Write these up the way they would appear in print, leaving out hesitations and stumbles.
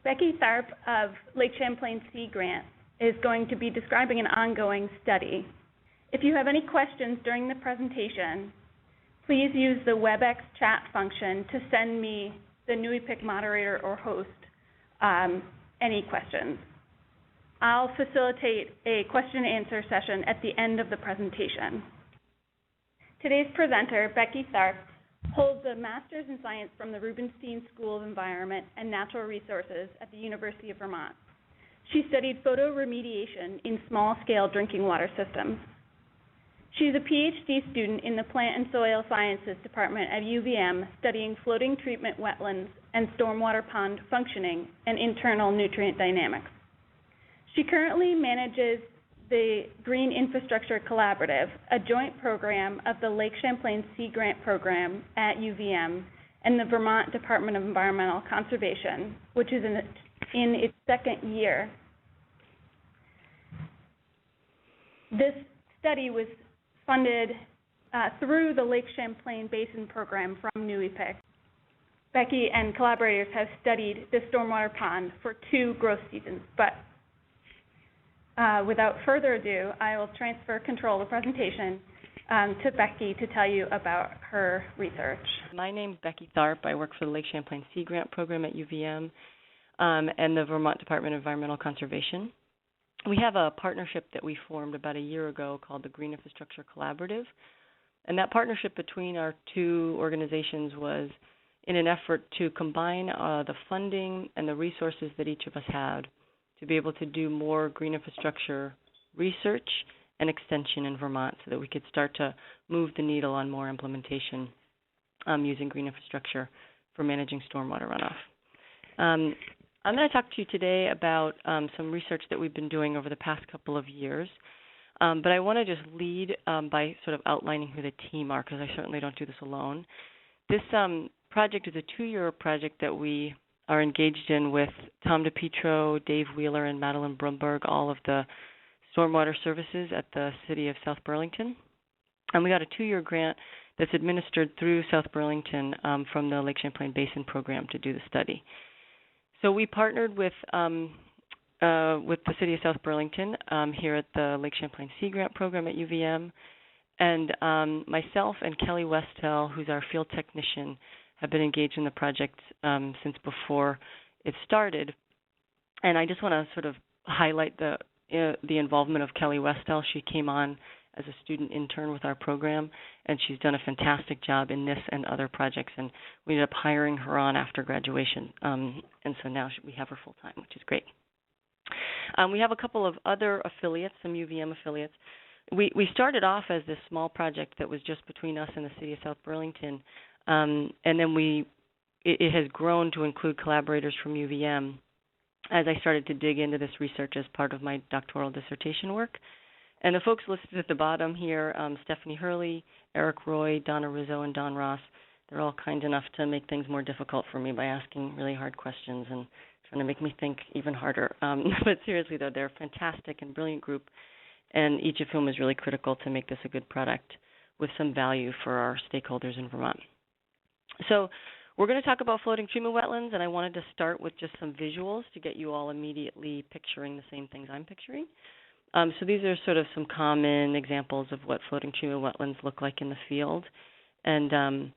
Becky Tharp of Lake Champlain Sea Grant is going to be describing an ongoing study. If you have any questions during the presentation, please use the WebEx chat function to send me, the NUIPIC moderator or host, any questions. I'll facilitate a question and answer session at the end of the presentation. Today's presenter, Becky Tharp, holds a Master's in Science from the Rubenstein School of Environment and Natural Resources at the University of Vermont. She studied photoremediation in small-scale drinking water systems. She's a PhD student in the Plant and Soil Sciences Department at UVM, studying floating treatment wetlands and stormwater pond functioning and internal nutrient dynamics. She currently manages the Green Infrastructure Collaborative, a joint program of the Lake Champlain Sea Grant Program at UVM and the Vermont Department of Environmental Conservation, which is in its second year. This study was funded through the Lake Champlain Basin Program from NUIPIC. Becky and collaborators have studied the stormwater pond for 2 growth seasons, but without further ado, I will transfer control of the presentation to Becky to tell you about her research. My name is Becky Tharp. I work for the Lake Champlain Sea Grant Program at UVM and the Vermont Department of Environmental Conservation. We have a partnership that we formed about a year ago called the Green Infrastructure Collaborative, and that partnership between our 2 organizations was in an effort to combine the funding and the resources that each of us had to be able to do more green infrastructure research and extension in Vermont so that we could start to move the needle on more implementation using green infrastructure for managing stormwater runoff. I'm going to talk to you today about some research that we've been doing over the past couple of years, but I want to just lead by sort of outlining who the team are, because I certainly don't do this alone. This project is a 2-year project that we are engaged in with Tom DePietro, Dave Wheeler, and Madeline Brumberg, all of the stormwater services at the city of South Burlington. And we got a 2-year grant that's administered through South Burlington from the Lake Champlain Basin Program to do the study. So we partnered with the city of South Burlington here at the Lake Champlain Sea Grant Program at UVM, and myself and Kelly Westell, who's our field technician, have been engaged in the project since before it started. And I just want to sort of highlight the involvement of Kelly Westell. She came on as a student intern with our program, and she's done a fantastic job in this and other projects, and we ended up hiring her on after graduation, and so now we have her full-time, which is great. We have a couple of other affiliates, some UVM affiliates. We started off as this small project that was just between us and the city of South Burlington, and then it has grown to include collaborators from UVM as I started to dig into this research as part of my doctoral dissertation work. And the folks listed at the bottom here, Stephanie Hurley, Eric Roy, Donna Rizzo, and Don Ross, they're all kind enough to make things more difficult for me by asking really hard questions and trying to make me think even harder. But seriously, though, they're a fantastic and brilliant group, and each of whom is really critical to make this a good product with some value for our stakeholders in Vermont. So we're going to talk about floating treatment wetlands, and I wanted to start with just some visuals to get you all immediately picturing the same things I'm picturing. So these are sort of some common examples of what floating treatment wetlands look like in the field. And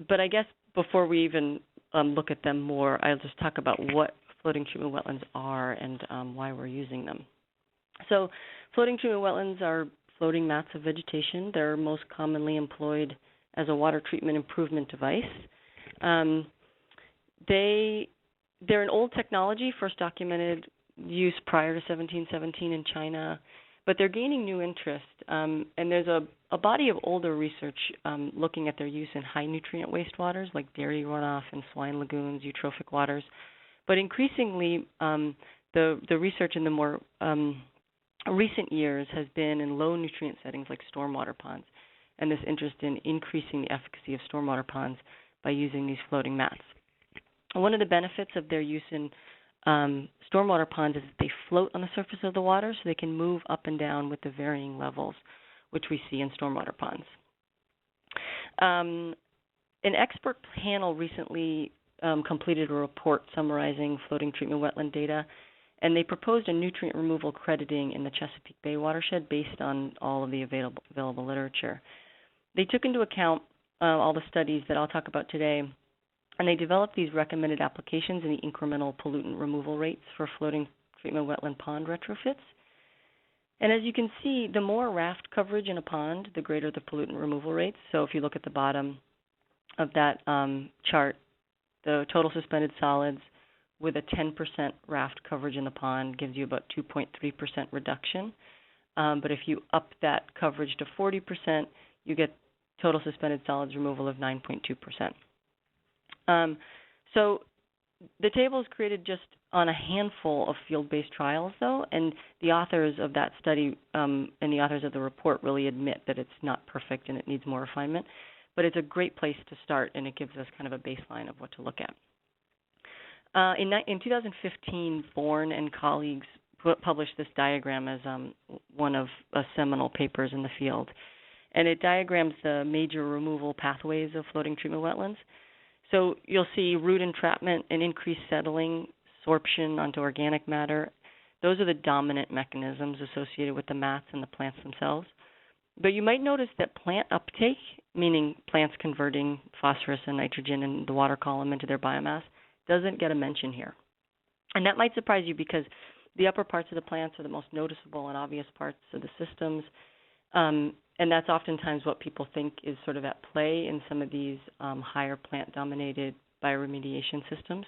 but I guess before we even look at them more, I'll just talk about what floating treatment wetlands are and why we're using them. So floating treatment wetlands are floating mats of vegetation. They're most commonly employed as a water treatment improvement device. They're an old technology, first documented use prior to 1717 in China, but they're gaining new interest. And there's a body of older research looking at their use in high nutrient wastewaters like dairy runoff and swine lagoons, eutrophic waters. But increasingly, the research in the more recent years has been in low nutrient settings like stormwater ponds, and this interest in increasing the efficacy of stormwater ponds by using these floating mats. One of the benefits of their use in stormwater ponds is that they float on the surface of the water, so they can move up and down with the varying levels, which we see in stormwater ponds. An expert panel recently completed a report summarizing floating treatment wetland data, and they proposed a nutrient removal crediting in the Chesapeake Bay watershed based on all of the available literature. They took into account all the studies that I'll talk about today, and they developed these recommended applications in the incremental pollutant removal rates for floating treatment wetland pond retrofits. And as you can see, the more raft coverage in a pond, the greater the pollutant removal rates. So if you look at the bottom of that chart, the total suspended solids with a 10% raft coverage in the pond gives you about 2.3% reduction. But if you up that coverage to 40%, you get total suspended solids removal of 9.2%. So the table is created just on a handful of field-based trials, though, and the authors of that study and the authors of the report really admit that it's not perfect and it needs more refinement. But it's a great place to start, and it gives us kind of a baseline of what to look at. In 2015, Bourne and colleagues published this diagram as one of seminal papers in the field. And it diagrams the major removal pathways of floating treatment wetlands. So you'll see root entrapment and increased settling, sorption onto organic matter. Those are the dominant mechanisms associated with the mats and the plants themselves. But you might notice that plant uptake, meaning plants converting phosphorus and nitrogen in the water column into their biomass, doesn't get a mention here. And that might surprise you because the upper parts of the plants are the most noticeable and obvious parts of the systems. And that's oftentimes what people think is sort of at play in some of these higher plant-dominated bioremediation systems.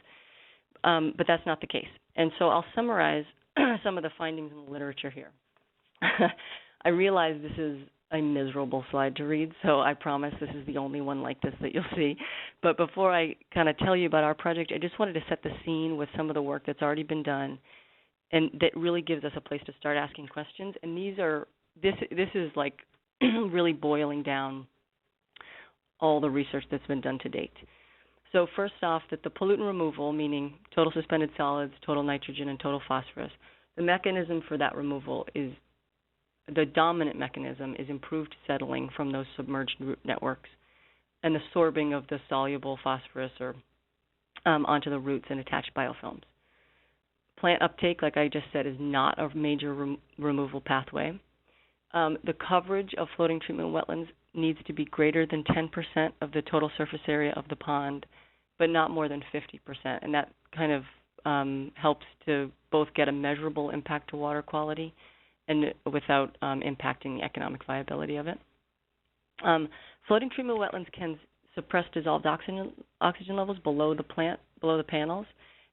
But that's not the case. And so I'll summarize some of the findings in the literature here. I realize this is a miserable slide to read, so I promise this is the only one like this that you'll see. But before I kind of tell you about our project, I just wanted to set the scene with some of the work that's already been done and that really gives us a place to start asking questions. And this is like really boiling down all the research that's been done to date. So first off, that the pollutant removal, meaning total suspended solids, total nitrogen, and total phosphorus, the mechanism for that removal is, the dominant mechanism is improved settling from those submerged root networks and the sorbing of the soluble phosphorus onto the roots and attached biofilms. Plant uptake, like I just said, is not a major removal pathway. The coverage of floating treatment wetlands needs to be greater than 10% of the total surface area of the pond, but not more than 50%. And that kind of helps to both get a measurable impact to water quality and without impacting the economic viability of it. Floating treatment wetlands can suppress dissolved oxygen levels below the panels,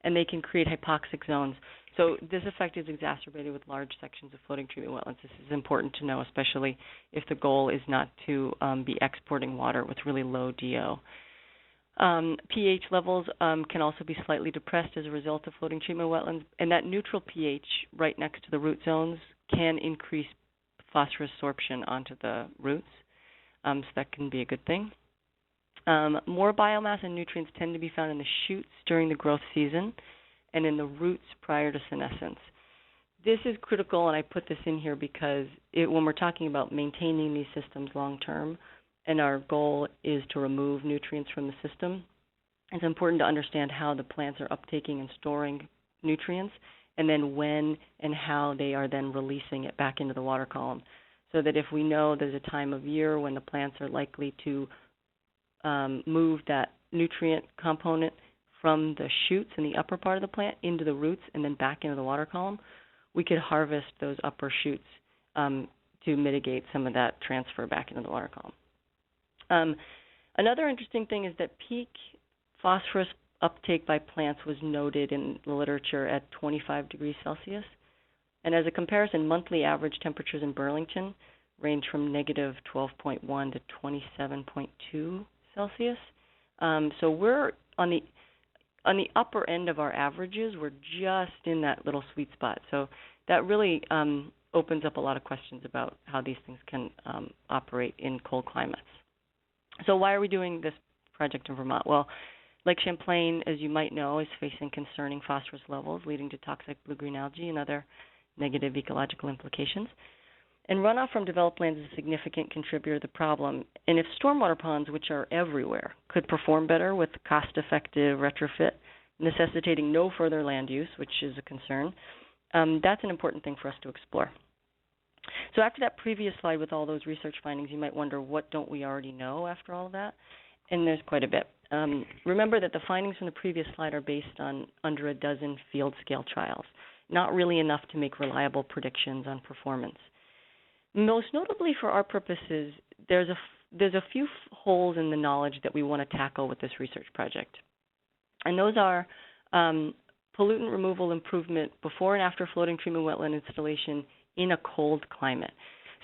and they can create hypoxic zones. So this effect is exacerbated with large sections of floating treatment wetlands. This is important to know, especially if the goal is not to be exporting water with really low DO. pH levels can also be slightly depressed as a result of floating treatment wetlands, and that neutral pH right next to the root zones can increase phosphorus sorption onto the roots, so that can be a good thing. More biomass and nutrients tend to be found in the shoots during the growth season and in the roots prior to senescence. This is critical, and I put this in here because when we're talking about maintaining these systems long term, and our goal is to remove nutrients from the system, it's important to understand how the plants are uptaking and storing nutrients, and then when and how they are then releasing it back into the water column. So that if we know there's a time of year when the plants are likely to move that nutrient component from the shoots in the upper part of the plant into the roots and then back into the water column, we could harvest those upper shoots to mitigate some of that transfer back into the water column. Another interesting thing is that peak phosphorus uptake by plants was noted in the literature at 25 degrees Celsius. And as a comparison, monthly average temperatures in Burlington range from negative 12.1 to 27.2 Celsius. So we're on the upper end of our averages. We're just in that little sweet spot. So that really opens up a lot of questions about how these things can operate in cold climates. So why are we doing this project in Vermont? Well, Lake Champlain, as you might know, is facing concerning phosphorus levels leading to toxic blue-green algae and other negative ecological implications. And runoff from developed lands is a significant contributor to the problem. And if stormwater ponds, which are everywhere, could perform better with cost-effective retrofit, necessitating no further land use, which is a concern, that's an important thing for us to explore. So after that previous slide with all those research findings, you might wonder, what don't we already know after all of that? And there's quite a bit. Remember that the findings from the previous slide are based on under a dozen field-scale trials, not really enough to make reliable predictions on performance. Most notably for our purposes, there's a few holes in the knowledge that we want to tackle with this research project. And those are pollutant removal improvement before and after floating treatment wetland installation in a cold climate.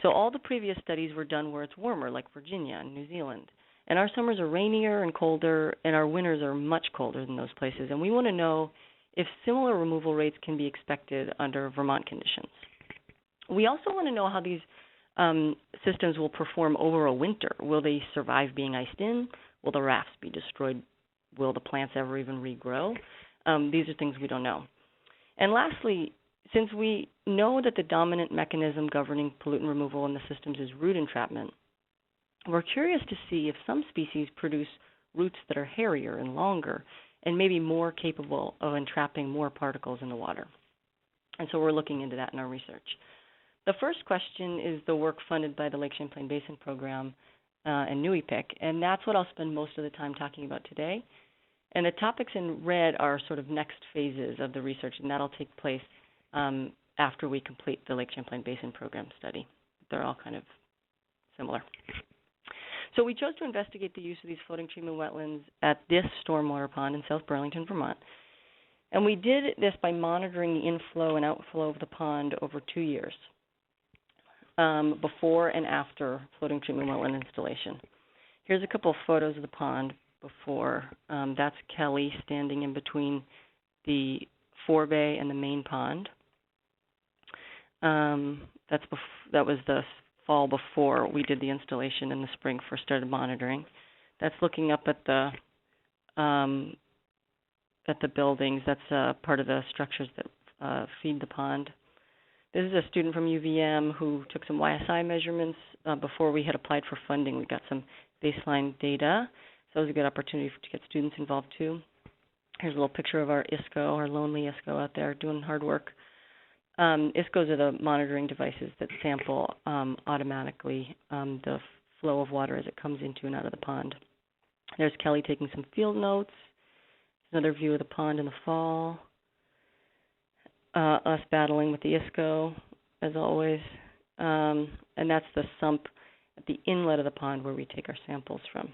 So all the previous studies were done where it's warmer, like Virginia and New Zealand. And our summers are rainier and colder, and our winters are much colder than those places. And we want to know if similar removal rates can be expected under Vermont conditions. We also want to know how these systems will perform over a winter. Will they survive being iced in? Will the rafts be destroyed? Will the plants ever even regrow? These are things we don't know. And lastly, since we know that the dominant mechanism governing pollutant removal in the systems is root entrapment, we're curious to see if some species produce roots that are hairier and longer and maybe more capable of entrapping more particles in the water. And so we're looking into that in our research. The first question is the work funded by the Lake Champlain Basin Program and NUIPIC, and that's what I'll spend most of the time talking about today. And the topics in red are sort of next phases of the research, and that'll take place after we complete the Lake Champlain Basin Program study. They're all kind of similar. So we chose to investigate the use of these floating treatment wetlands at this stormwater pond in South Burlington, Vermont. And we did this by monitoring the inflow and outflow of the pond over 2 years, before and after floating treatment wetland installation. Here's a couple of photos of the pond before. That's Kelly standing in between the forebay and the main pond. That was the fall before we did the installation. In the spring first started monitoring. That's looking up at the buildings. That's part of the structures that feed the pond. This is a student from UVM who took some YSI measurements before we had applied for funding. We got some baseline data, so it was a good opportunity to get students involved too. Here's a little picture of our ISCO, our lonely ISCO out there doing hard work. ISCOs are the monitoring devices that sample automatically the flow of water as it comes into and out of the pond. There's Kelly taking some field notes. Another view of the pond in the fall. Us battling with the ISCO, as always. And that's the sump at the inlet of the pond where we take our samples from.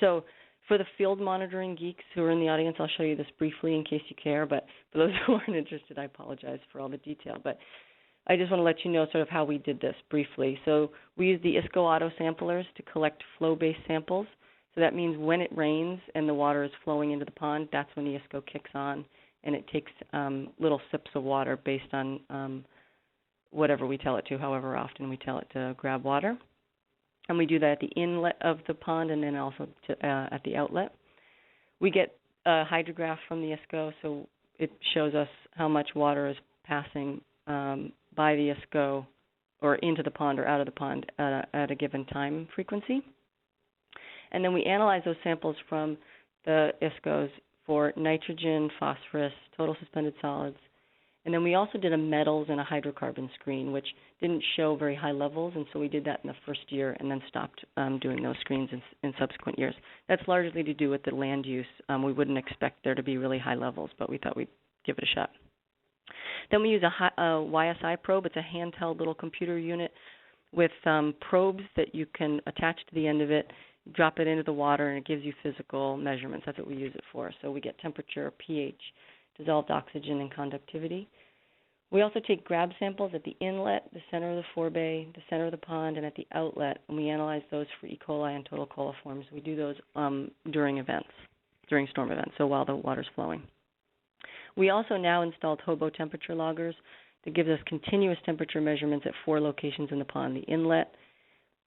So for the field monitoring geeks who are in the audience, I'll show you this briefly in case you care, but for those who aren't interested, I apologize for all the detail. But I just want to let you know sort of how we did this briefly. So we used the ISCO auto samplers to collect flow-based samples. So that means when it rains and the water is flowing into the pond, that's when the ISCO kicks on, and it takes little sips of water based on whatever we tell it to, however often we tell it to grab water. And we do that at the inlet of the pond and then also at the outlet. We get a hydrograph from the ISCO, so it shows us how much water is passing by the ISCO or into the pond or out of the pond at a given time frequency. And then we analyze those samples from the ISCOs for nitrogen, phosphorus, total suspended solids. And then we also did a metals and a hydrocarbon screen, which didn't show very high levels, and so we did that in the first year and then stopped doing those screens in subsequent years. That's largely to do with the land use. We wouldn't expect there to be really high levels, but we thought we'd give it a shot. Then we use a YSI probe. It's a handheld little computer unit with probes that you can attach to the end of it, drop it into the water, and it gives you physical measurements. That's what we use it for. So we get temperature, pH, dissolved oxygen, and conductivity. We also take grab samples at the inlet, the center of the forebay, the center of the pond, and at the outlet, and we analyze those for E. coli and total coliforms. We do those during storm events, so while the water's flowing. We also now installed hobo temperature loggers that gives us continuous temperature measurements at 4 locations in the pond. The inlet,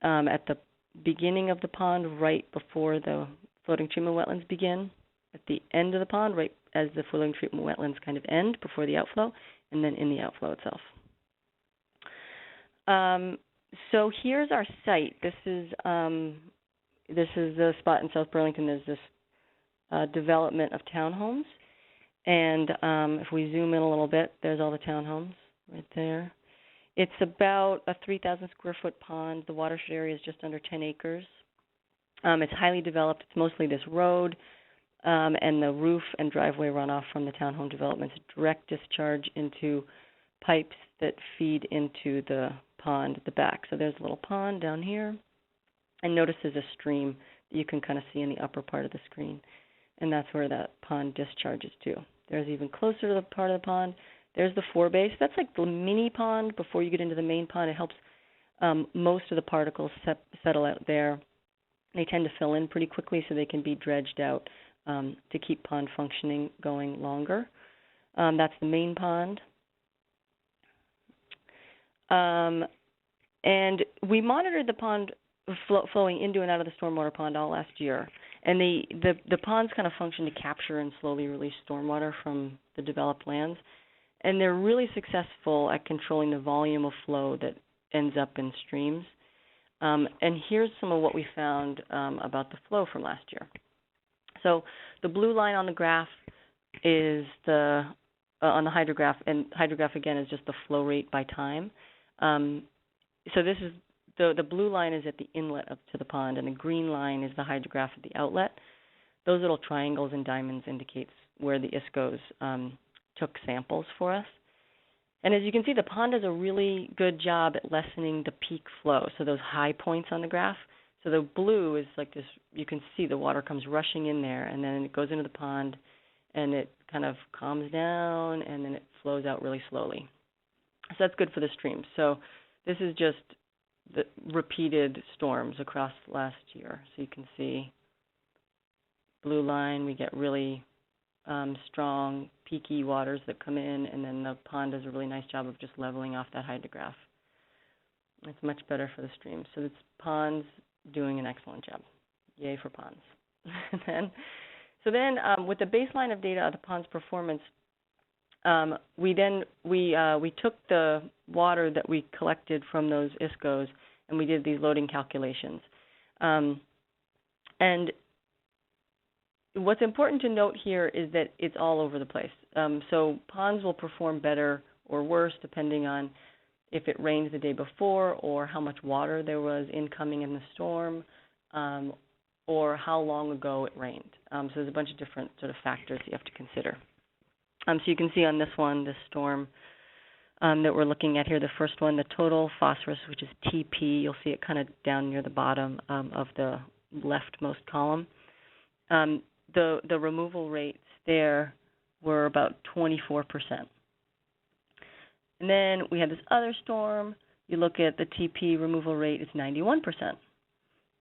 at the beginning of the pond, right before the floating treatment wetlands begin, at the end of the pond, right as the floating treatment wetlands kind of end before the outflow, and then in the outflow itself. So here's our site. This is the spot in South Burlington. There's this development of townhomes, and if we zoom in a little bit, there's all the townhomes right there. It's about a 3,000 square foot pond. The watershed area is just under 10 acres. It's highly developed. It's mostly this road, and the roof and driveway runoff from the townhome developments direct discharge into pipes that feed into the pond at the back. So there's a little pond down here, and notice there's a stream that you can kind of see in the upper part of the screen, and that's where that pond discharges to. There's even closer to the part of the pond. There's the forebase. That's like the mini pond before you get into the main pond. It helps most of the particles settle out there. They tend to fill in pretty quickly so they can be dredged out to keep pond functioning going longer. That's the main pond. And we monitored the pond flowing into and out of the stormwater pond all last year. And the ponds kind of function to capture and slowly release stormwater from the developed lands. And they're really successful at controlling the volume of flow that ends up in streams. And here's some of what we found about the flow from last year. So the blue line on the graph is on the hydrograph, and hydrograph again is just the flow rate by time. So this is the blue line is at the inlet up to the pond, and the green line is the hydrograph at the outlet. Those little triangles and diamonds indicates where the ISCOs took samples for us. And as you can see, the pond does a really good job at lessening the peak flow, so those high points on the graph. So the blue is like this, you can see the water comes rushing in there, and then it goes into the pond, and it kind of calms down, and then it flows out really slowly. So that's good for the streams. So this is just the repeated storms across last year. So you can see blue line, we get really strong, peaky waters that come in, and then the pond does a really nice job of just leveling off that hydrograph. It's much better for the streams. So it's ponds doing an excellent job. Yay for ponds. So then with the baseline of data of the pond's performance, we took the water that we collected from those ISCOs, and we did these loading calculations. And what's important to note here is that it's all over the place. So ponds will perform better or worse depending on if it rained the day before or how much water there was incoming in the storm or how long ago it rained. So there's a bunch of different sort of factors you have to consider. So you can see on this one, this storm that we're looking at here, the first one, the total phosphorus, which is TP. You'll see it kind of down near the bottom of the leftmost column. The removal rates there were about 24%. And then we had this other storm. You look at the TP removal rate, it's 91%.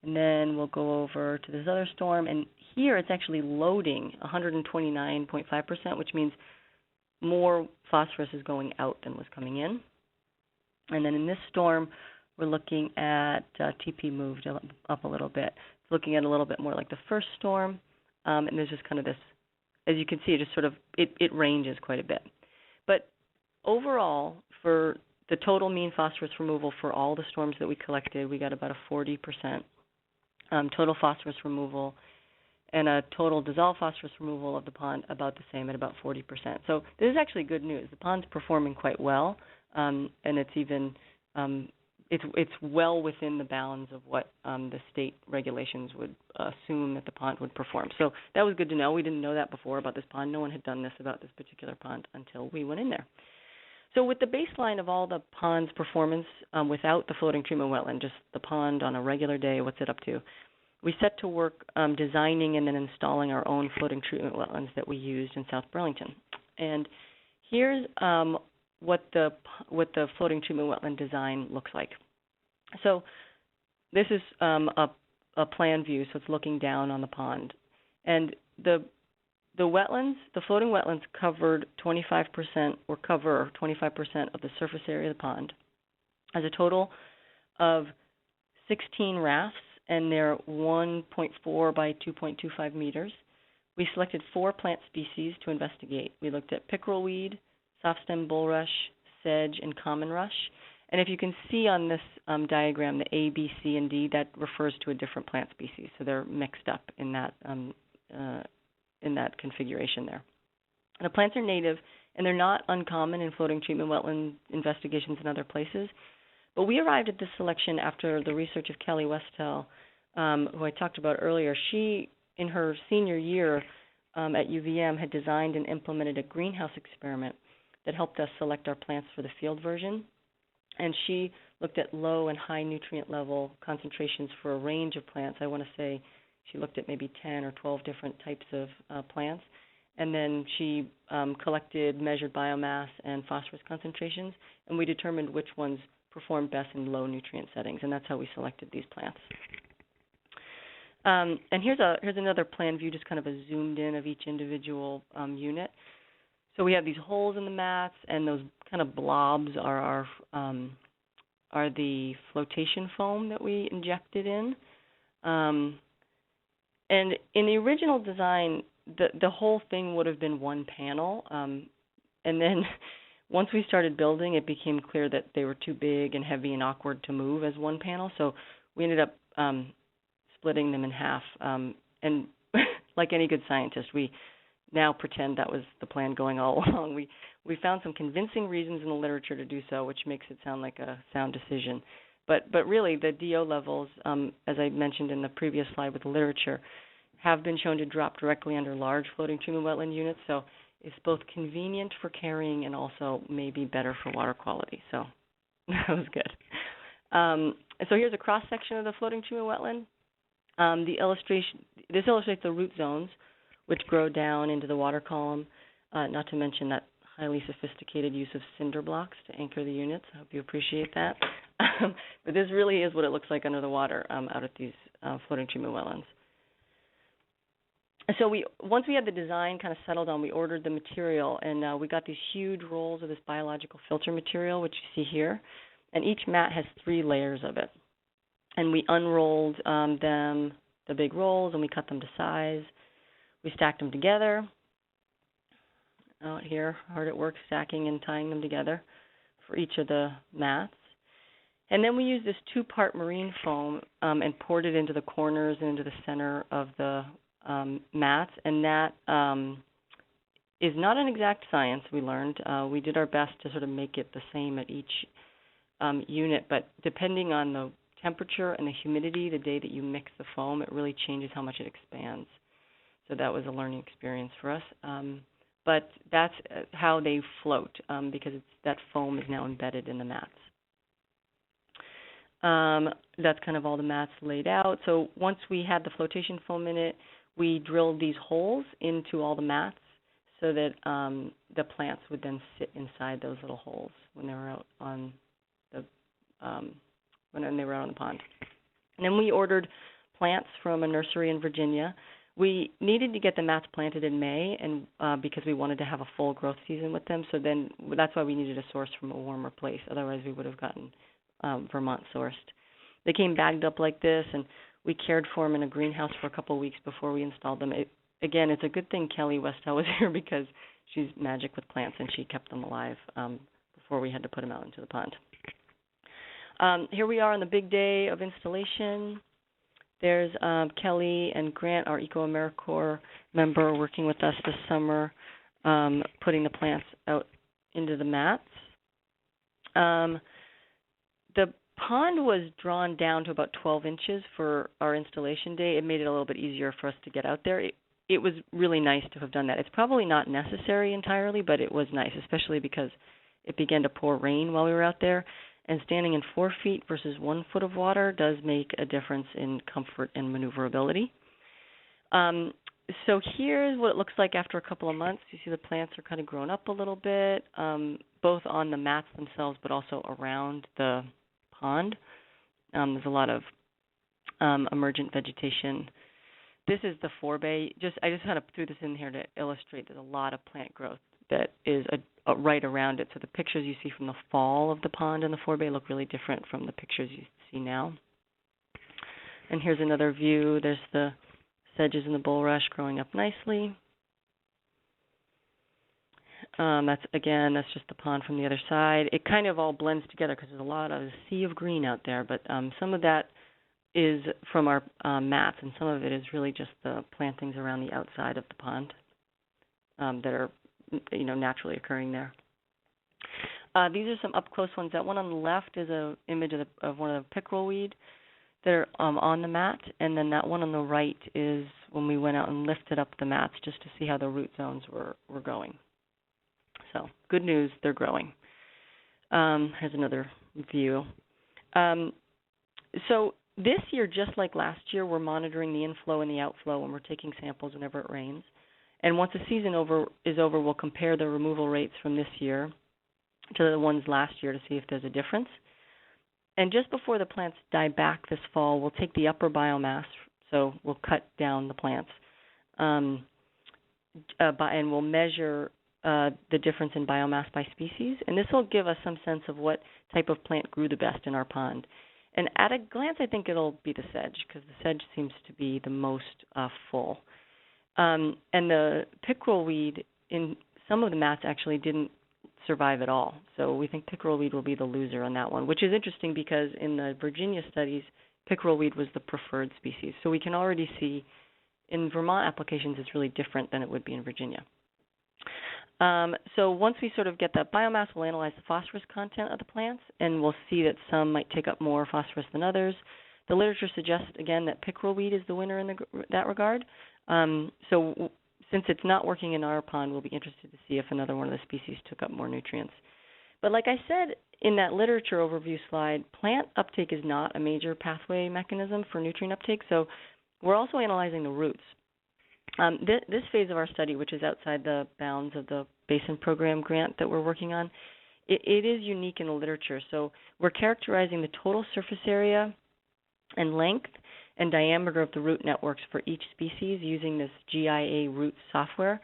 And then we'll go over to this other storm, and here it's actually loading 129.5%, which means more phosphorus is going out than was coming in. And then in this storm, we're looking at TP moved up a little bit. It's looking at a little bit more like the first storm, and there's just kind of this, as you can see, it just sort of, it ranges quite a bit. But overall, for the total mean phosphorus removal for all the storms that we collected, we got about a 40% total phosphorus removal, and a total dissolved phosphorus removal of the pond about the same at about 40%. So this is actually good news. The pond's performing quite well, and it's even it's well within the bounds of what the state regulations would assume that the pond would perform. So that was good to know. We didn't know that before about this pond. No one had done this about this particular pond until we went in there. So with the baseline of all the pond's performance without the floating treatment wetland, just the pond on a regular day, what's it up to, we set to work designing and then installing our own floating treatment wetlands that we used in South Burlington. And here's what the floating treatment wetland design looks like. So this is a plan view, so it's looking down on the pond. And the wetlands, the floating wetlands covered 25% or cover 25% of the surface area of the pond, as a total of 16 rafts, and they're 1.4 by 2.25 meters. We selected 4 plant species to investigate. We looked at pickerel weed, soft stem bulrush, sedge, and common rush. And if you can see on this diagram, the A, B, C, and D, that refers to a different plant species. So they're mixed up in that configuration there. And the plants are native, and they're not uncommon in floating treatment wetland investigations in other places. But we arrived at this selection after the research of Kelly Westell, who I talked about earlier. She, in her senior year at UVM, had designed and implemented a greenhouse experiment that helped us select our plants for the field version. And she looked at low and high nutrient level concentrations for a range of plants. I want to say she looked at maybe 10 or 12 different types of plants. And then she collected measured biomass and phosphorus concentrations, and we determined which ones performed best in low nutrient settings, and that's how we selected these plants. And here's another plan view, just kind of a zoomed in of each individual unit. So we have these holes in the mats, and those kind of blobs are the flotation foam that we injected in. And in the original design, the whole thing would have been one panel, and then once we started building, it became clear that they were too big and heavy and awkward to move as one panel, so we ended up splitting them in half. And like any good scientist, we now pretend that was the plan going all along. We found some convincing reasons in the literature to do so, which makes it sound like a sound decision. But really, the DO levels, as I mentioned in the previous slide with the literature, have been shown to drop directly under large floating treatment wetland units, so it's both convenient for carrying and also maybe better for water quality. So that was good. So here's a cross-section of the floating treatment wetland. This illustrates the root zones, which grow down into the water column, not to mention that highly sophisticated use of cinder blocks to anchor the units. I hope you appreciate that. But this really is what it looks like under the water out at these floating treatment wetlands. So once we had the design kind of settled on, we ordered the material, and we got these huge rolls of this biological filter material, which you see here. And each mat has 3 layers of it. And we unrolled them, the big rolls, and we cut them to size. We stacked them together. Out here, hard at work stacking and tying them together for each of the mats. And then we used this 2-part marine foam and poured it into the corners and into the center of the mats, and that is not an exact science, we learned. We did our best to sort of make it the same at each unit, but depending on the temperature and the humidity the day that you mix the foam, it really changes how much it expands. So that was a learning experience for us. But that's how they float, because that foam is now embedded in the mats. That's kind of all the mats laid out. So once we had the flotation foam in it, we drilled these holes into all the mats so that the plants would then sit inside those little holes when they were out on the pond. And then we ordered plants from a nursery in Virginia. We needed to get the mats planted in May, and because we wanted to have a full growth season with them. So then that's why we needed a source from a warmer place. Otherwise, we would have gotten Vermont sourced. They came bagged up like this, and we cared for them in a greenhouse for a couple of weeks before we installed them. Again, it's a good thing Kelly Westell was here because she's magic with plants, and she kept them alive before we had to put them out into the pond. Here we are on the big day of installation. There's Kelly and Grant, our Eco-AmeriCorps member, working with us this summer, putting the plants out into the mats. The pond was drawn down to about 12 inches for our installation day. It made it a little bit easier for us to get out there. It was really nice to have done that. It's probably not necessary entirely, but it was nice, especially because it began to pour rain while we were out there. And standing in 4 feet versus 1 foot of water does make a difference in comfort and maneuverability. So here's what it looks like after a couple of months. You see the plants are kind of grown up a little bit, both on the mats themselves but also around the pond. There's a lot of emergent vegetation. This is the forebay. I just kind of threw this in here to illustrate there's a lot of plant growth that is right around it. So the pictures you see from the fall of the pond and the forebay look really different from the pictures you see now. And here's another view. There's the sedges and the bulrush growing up nicely. That's just the pond from the other side. It kind of all blends together because there's a lot of sea of green out there, but some of that is from our mats, and some of it is really just the plantings around the outside of the pond that are, naturally occurring there. These are some up-close ones. That one on the left is an image of one of the pickerel weed that are on the mat, and then that one on the right is when we went out and lifted up the mats just to see how the root zones were going. So good news, they're growing. Here's another view. So this year, just like last year, we're monitoring the inflow and the outflow, and we're taking samples whenever it rains. And once the season is over, we'll compare the removal rates from this year to the ones last year to see if there's a difference. And just before the plants die back this fall, we'll take the upper biomass, so we'll cut down the plants, and we'll measure the difference in biomass by species. And this will give us some sense of what type of plant grew the best in our pond. And at a glance, I think it'll be the sedge, because the sedge seems to be the most full. And the pickerel weed in some of the mats actually didn't survive at all. So we think pickerel weed will be the loser on that one, which is interesting because in the Virginia studies, pickerel weed was the preferred species. So we can already see in Vermont applications it's really different than it would be in Virginia. So once we sort of get that biomass, we'll analyze the phosphorus content of the plants, and we'll see that some might take up more phosphorus than others. The literature suggests, again, that pickerel weed is the winner in that regard. So since it's not working in our pond, we'll be interested to see if another one of the species took up more nutrients. But like I said in that literature overview slide, plant uptake is not a major pathway mechanism for nutrient uptake, so we're also analyzing the roots. This phase of our study, which is outside the bounds of the Basin Program grant that we're working on, it is unique in the literature. So we're characterizing the total surface area and length and diameter of the root networks for each species using this GIA root software.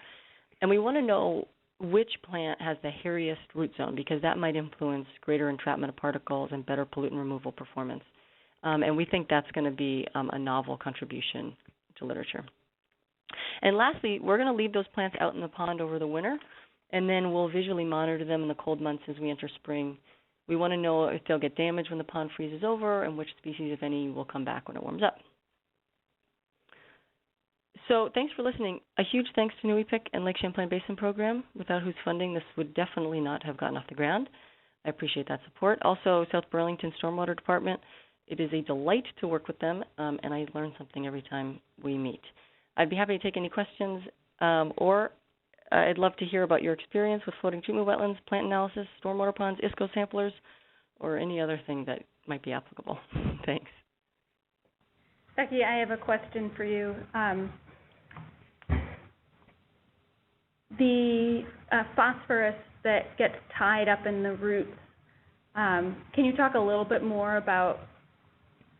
And we want to know which plant has the hairiest root zone, because that might influence greater entrapment of particles and better pollutant removal performance. And we think that's going to be a novel contribution to literature. And lastly, we're going to leave those plants out in the pond over the winter, and then we'll visually monitor them in the cold months as we enter spring. We want to know if they'll get damaged when the pond freezes over and which species, if any, will come back when it warms up. So thanks for listening. A huge thanks to NUIPIC and Lake Champlain Basin Program, without whose funding this would definitely not have gotten off the ground. I appreciate that support. Also, South Burlington Stormwater Department. It is a delight to work with them, and I learn something every time we meet. I'd be happy to take any questions, or I'd love to hear about your experience with floating treatment wetlands, plant analysis, stormwater ponds, ISCO samplers, or any other thing that might be applicable. Thanks. Becky, I have a question for you. The phosphorus that gets tied up in the roots, can you talk a little bit more about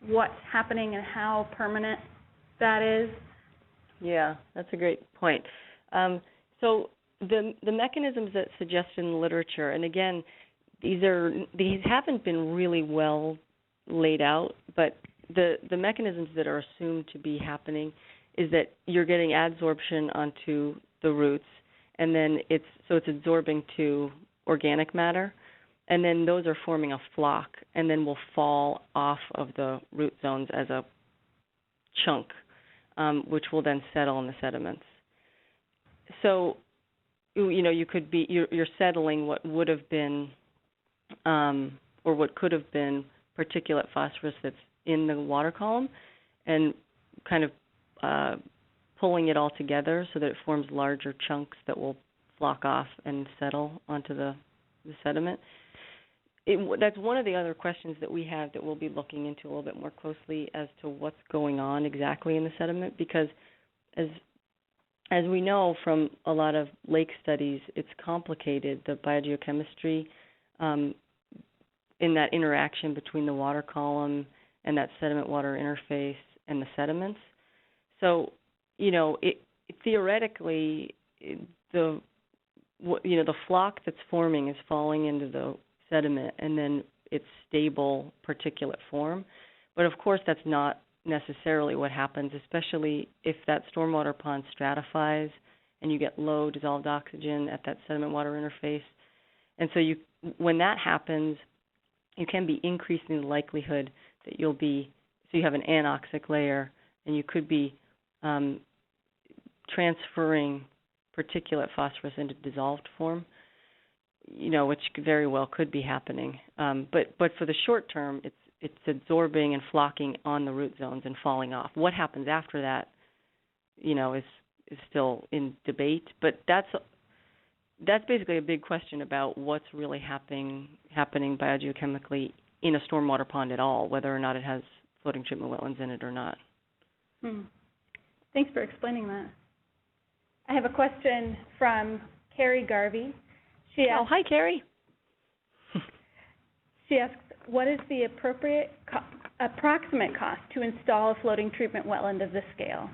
what's happening and how permanent that is? Yeah, that's a great point. So the mechanisms that suggested in the literature, and again, these haven't been really well laid out, but the mechanisms that are assumed to be happening is that you're getting adsorption onto the roots, and then it's absorbing to organic matter, and then those are forming a flock, and then will fall off of the root zones as a chunk, which will then settle in the sediments. So, you could be you're settling what would have been, or what could have been particulate phosphorus that's in the water column, and kind of pulling it all together so that it forms larger chunks that will flock off and settle onto the sediment. That's one of the other questions that we have that we'll be looking into a little bit more closely as to what's going on exactly in the sediment, because as we know from a lot of lake studies, it's complicated, the biogeochemistry in that interaction between the water column and that sediment-water interface and the sediments. So, theoretically, the flock that's forming is falling into the sediment, and then it's stable particulate form. But of course, that's not necessarily what happens, especially if that stormwater pond stratifies and you get low dissolved oxygen at that sediment water interface. And so when that happens, you can be increasing the likelihood that you have an anoxic layer, and you could be transferring particulate phosphorus into dissolved form, which very well could be happening. But for the short term, it's absorbing and flocking on the root zones and falling off. What happens after that, is still in debate. But that's basically a big question about what's really happening biogeochemically in a stormwater pond at all, whether or not it has floating treatment wetlands in it or not. Thanks for explaining that. I have a question from Carrie Garvey. Hi, Carrie. She asks, what is the appropriate approximate cost to install a floating treatment wetland of this scale?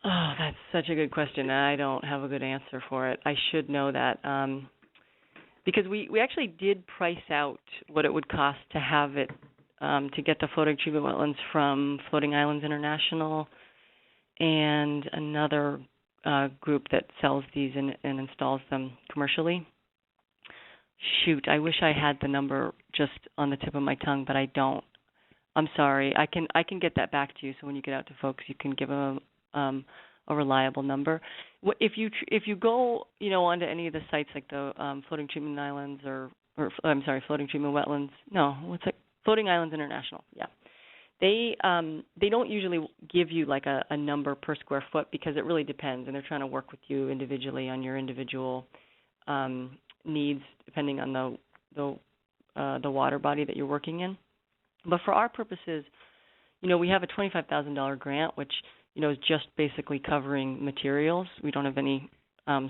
Oh, that's such a good question. I don't have a good answer for it. I should know that because we actually did price out what it would cost to have it to get the floating treatment wetlands from Floating Islands International and another group that sells these and installs them commercially. Shoot, I wish I had the number just on the tip of my tongue, but I don't. I'm sorry. I can get that back to you, so when you get out to folks, you can give them a reliable number. If you go onto any of the sites like the Floating Treatment Islands Floating Treatment Wetlands. No, what's it? Floating Islands International. Yeah. They don't usually give you like a number per square foot because it really depends, and they're trying to work with you individually on your individual needs depending on the water body that you're working in. But for our purposes, we have a $25,000 grant, which is just basically covering materials. We don't have any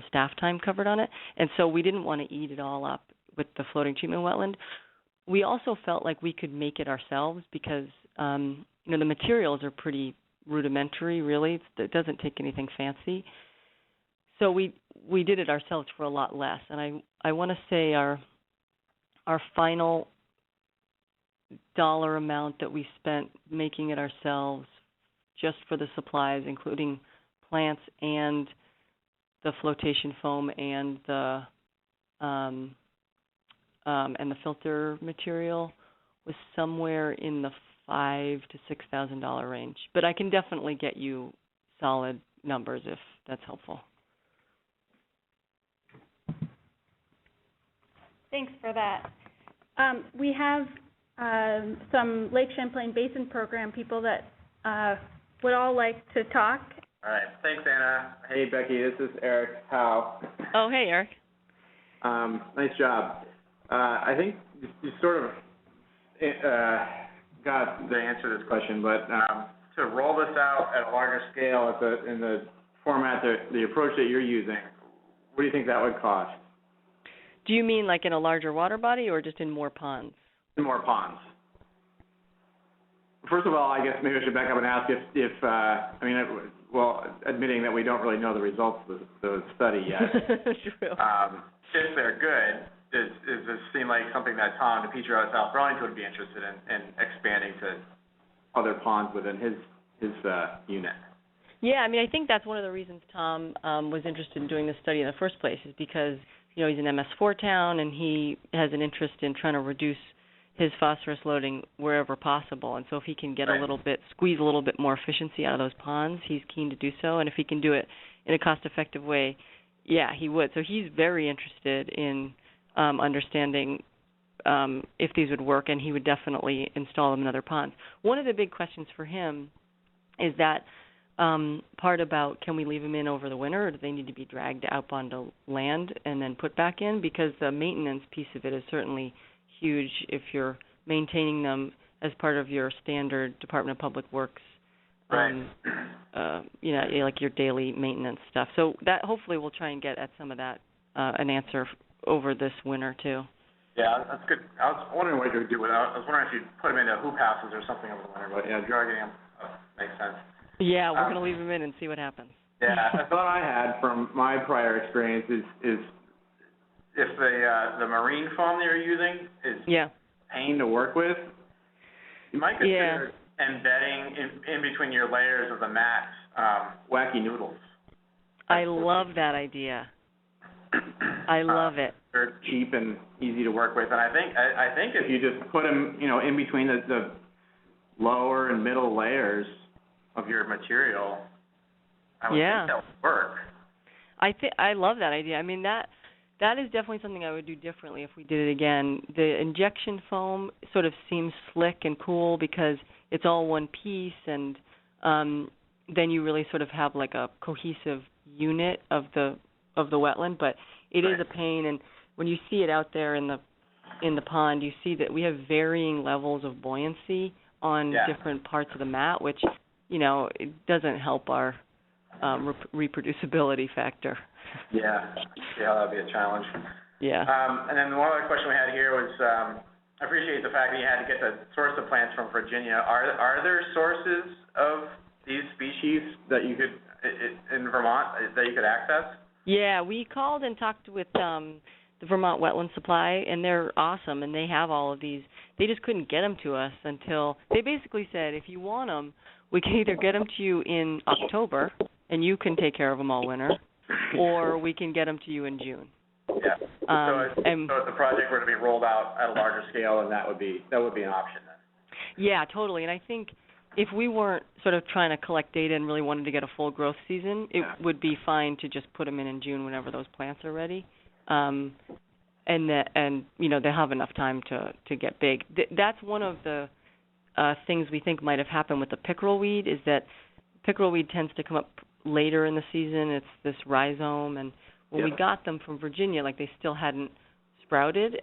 staff time covered on it, and so we didn't want to eat it all up with the floating treatment wetland. We also felt like we could make it ourselves because the materials are pretty rudimentary, really. It doesn't take anything fancy. So we did it ourselves for a lot less. And I want to say our final dollar amount that we spent making it ourselves just for the supplies, including plants and the flotation foam and the filter material, was somewhere in the $5,000 to $6,000 range. But I can definitely get you solid numbers if that's helpful. Thanks for that. We have some Lake Champlain Basin Program people that would all like to talk. All right. Thanks, Anna. Hey, Becky. This is Eric Howe. Oh, hey, Eric. Nice job. I think you sort of got the answer to this question, but to roll this out at a larger scale in the format, the approach that you're using, what do you think that would cost? Do you mean like in a larger water body or just in more ponds? In more ponds. First of all, I guess maybe I should back up and ask admitting that we don't really know the results of the study yet. True. If they're good, does this seem like something that Tom DePietro at South Burlington would be interested in expanding to other ponds within his unit? Yeah, I think that's one of the reasons Tom was interested in doing this study in the first place is because, he's an MS4 town and he has an interest in trying to reduce his phosphorus loading wherever possible. And so if he can get squeeze a little bit more efficiency out of those ponds, he's keen to do so. And if he can do it in a cost-effective way, yeah, he would. So he's very interested in understanding if these would work, and he would definitely install them in other ponds. One of the big questions for him is that part about can we leave them in over the winter, or do they need to be dragged out onto land and then put back in? Because the maintenance piece of it is certainly huge if you're maintaining them as part of your standard Department of Public Works, right. Like your daily maintenance stuff. So that hopefully we'll try and get at some of that, an answer over this winter too. Yeah, that's good. I was wondering what you would do with it. I was wondering if you'd put them into hoop houses or something over the winter, but dragging them makes sense. Yeah, we're going to leave them in and see what happens. Yeah, a thought I had from my prior experience is if the marine foam that you're using is pain to work with, you might consider embedding in between your layers of the mats wacky noodles. I love that idea. I love it. They're cheap and easy to work with, and I think if you just put them, in between the lower and middle layers of your material, I would think that would work. I love that idea. I mean, that is definitely something I would do differently if we did it again. The injection foam sort of seems slick and cool because it's all one piece, and then you really sort of have like a cohesive unit of the wetland. But it is a pain, and when you see it out there in the pond, you see that we have varying levels of buoyancy on different parts of the mat, which it doesn't help our reproducibility factor. Yeah, that'd be a challenge. Yeah. And then one other question we had here was, I appreciate the fact that you had to get the source of plants from Virginia. Are there sources of these species that you could, in Vermont, that you could access? Yeah, we called and talked with the Vermont Wetland Supply, and they're awesome, and they have all of these. They just couldn't get them to us until, they basically said, if you want them, we can either get them to you in October, and you can take care of them all winter, or we can get them to you in June. Yeah. So if the project were to be rolled out at a larger scale, then that would be an option then. Yeah, totally. And I think if we weren't sort of trying to collect data and really wanted to get a full growth season, it would be fine to just put them in June whenever those plants are ready. And they have enough time to get big. That's one of the things we think might have happened with the pickerel weed, is that pickerel weed tends to come up later in the season. It's this rhizome, and when we got them from Virginia, like, they still hadn't sprouted.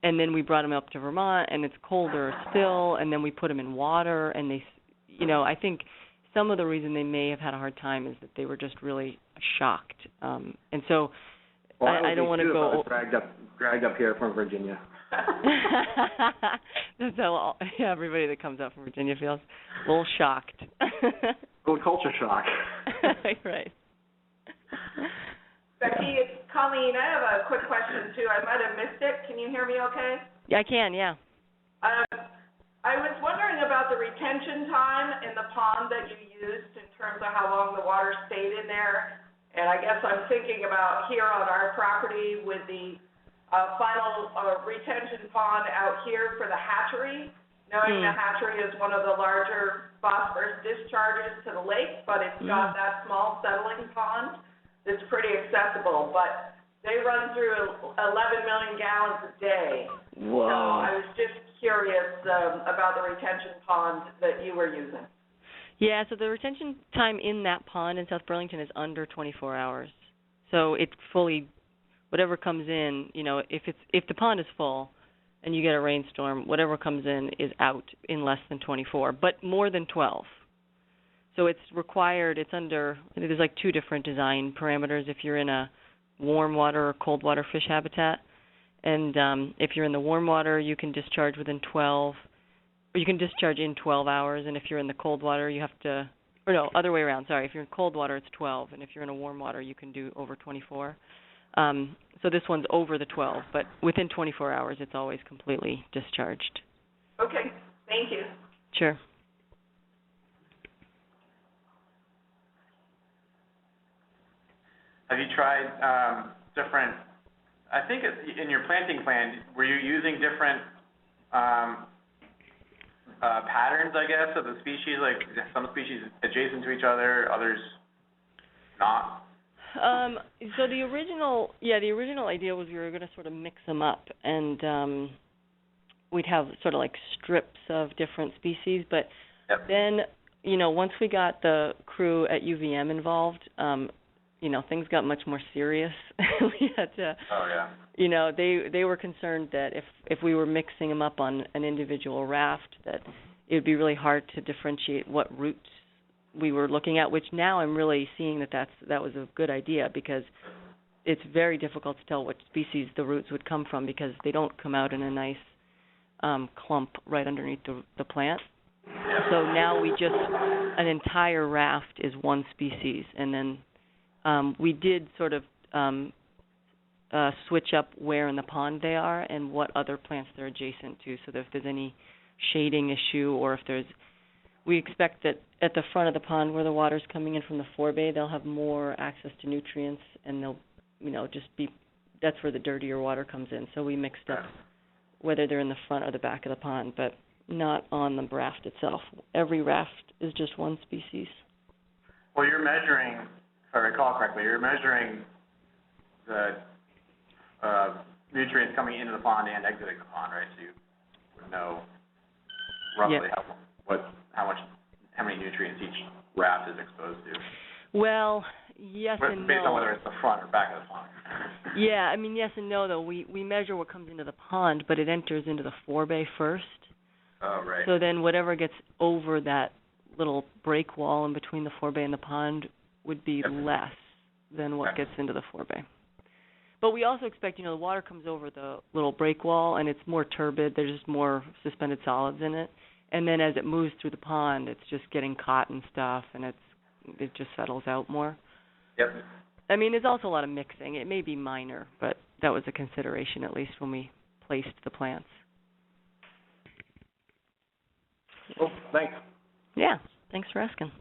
And then we brought them up to Vermont, and it's colder still, and then we put them in water, and they, I think some of the reason they may have had a hard time is that they were just really shocked. And so I don't want to go dragged up here from Virginia. That's how everybody that comes up from Virginia feels. A little shocked. A little culture shock. Right. Becky, it's Colleen. I have a quick question, too. I might have missed it. Can you hear me okay? Yeah, I can, yeah. I was wondering about the retention time in the pond that you used in terms of how long the water stayed in there. And I guess I'm thinking about here on our property with the final retention pond out here for the hatchery, knowing the hatchery is one of the larger phosphorus discharges to the lake, but it's got that small settling pond that's pretty accessible. But they run through 11 million gallons a day. Whoa. So I was just curious about the retention pond that you were using. Yeah, so the retention time in that pond in South Burlington is under 24 hours. So it's fully, whatever comes in, if the pond is full and you get a rainstorm, whatever comes in is out in less than 24, but more than 12. So it's required, there's like two different design parameters if you're in a warm water or cold water fish habitat. And if you're in the warm water, you can discharge within 12, or you can discharge in 12 hours. And if you're in the cold water, you have to, or no, other way around, sorry. If you're in cold water, it's 12. And if you're in a warm water, you can do over 24. So this one's over the 12, but within 24 hours, it's always completely discharged. Okay, thank you. Sure. Have you tried different, I think in your planting plan, were you using different patterns, I guess, of the species, like some species adjacent to each other, others not? So the original idea was we were going to sort of mix them up, and we'd have sort of like strips of different species, but then, once we got the crew at UVM involved, things got much more serious. We had to, they were concerned that if we were mixing them up on an individual raft, that it would be really hard to differentiate what roots we were looking at, which now I'm really seeing that was a good idea, because it's very difficult to tell what species the roots would come from, because they don't come out in a nice clump right underneath the plant. So now an entire raft is one species, and then we did sort of switch up where in the pond they are and what other plants they're adjacent to, so that if there's any shading issue, or if we expect that at the front of the pond where the water's coming in from the forebay, they'll have more access to nutrients, and they'll, just be, that's where the dirtier water comes in. So we mixed up whether they're in the front or the back of the pond, but not on the raft itself. Every raft is just one species. Well, you're measuring, if I recall correctly, you're measuring the nutrients coming into the pond and exiting the pond, right? So you would know roughly how many nutrients each raft is exposed to. Well, yes and no. Based on whether it's the front or back of the pond. Yeah, yes and no, though. We measure what comes into the pond, but it enters into the forebay first. Oh, right. So then whatever gets over that little break wall in between the forebay and the pond would be less than what gets into the forebay. But we also expect, the water comes over the little break wall, and it's more turbid. There's just more suspended solids in it. And then as it moves through the pond, it's just getting caught and stuff, and it just settles out more. Yep. There's also a lot of mixing. It may be minor, but that was a consideration, at least when we placed the plants. Well, thanks. Yeah, thanks for asking.